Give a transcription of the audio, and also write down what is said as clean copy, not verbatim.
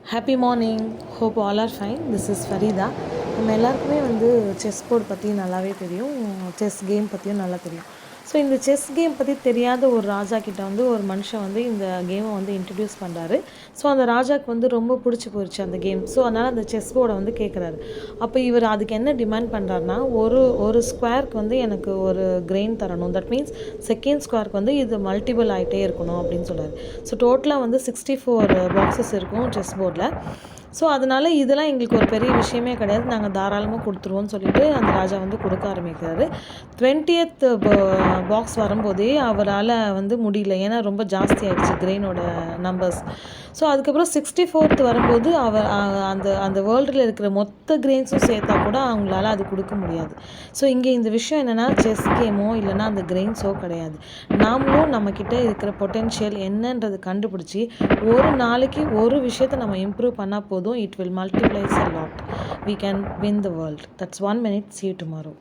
Happy morning. Hope all are fine. This is Farida. நம்ம எல்லாருக்குமே வந்து செஸ் போர்டு பற்றி நல்லாவே தெரியும், செஸ் கேம் பற்றியும் நல்லா தெரியும். ஸோ இந்த செஸ் கேம் பற்றி தெரியாத ஒரு ராஜா கிட்ட வந்து ஒரு மனுஷன் வந்து இந்த கேமை வந்து இன்ட்ரடியூஸ் பண்ணுறாரு. ஸோ அந்த ராஜாவுக்கு வந்து ரொம்ப பிடிச்சி போயிடுச்சு அந்த கேம். ஸோ அதனால் அந்த செஸ் போர்டை வந்து கேட்குறாரு. அப்போ இவர் அதுக்கு என்ன டிமாண்ட் பண்ணுறாருனா, ஒரு ஸ்கொயருக்கு வந்து எனக்கு ஒரு கிரெயின் தரணும். தட் மீன்ஸ் செகண்ட் ஸ்கொயருக்கு வந்து இது மல்டிபிள் ஆகிட்டே இருக்கணும் அப்படின்னு சொல்கிறார். ஸோ டோட்டலாக வந்து 64 பாக்ஸஸ் இருக்கும் செஸ் போர்டில். ஸோ அதனால் இதெல்லாம் எங்களுக்கு ஒரு பெரிய விஷயமே கிடையாது, நாங்கள் தாராளமாக கொடுத்துருவோம்னு சொல்லிட்டு அந்த ராஜா வந்து கொடுக்க ஆரம்பிக்கிறாரு. 20th பாக்ஸ் வரும்போதே அவரால் வந்து முடியல, ஏன்னா ரொம்ப ஜாஸ்தி ஆகிடுச்சு கிரெயினோட நம்பர்ஸ். ஸோ அதுக்கப்புறம் 64th வரும்போது அவர் அந்த அந்த வேர்ல்டில் இருக்கிற மொத்த கிரெயின்ஸும் சேர்த்தா கூட அவங்களால அது கொடுக்க முடியாது. ஸோ இங்கே இந்த விஷயம் என்னென்னா, செஸ் கேமோ இல்லைனா அந்த கிரெயின்ஸோ கிடையாது, நாமளும் நம்மக்கிட்ட இருக்கிற பொட்டென்ஷியல் என்னன்றது கண்டுபிடிச்சி ஒரு நாளைக்கு ஒரு விஷயத்தை நம்ம இம்ப்ரூவ் பண்ணால் போதும், it will multiply a lot. We can win the world. That's 1 minute. See you tomorrow.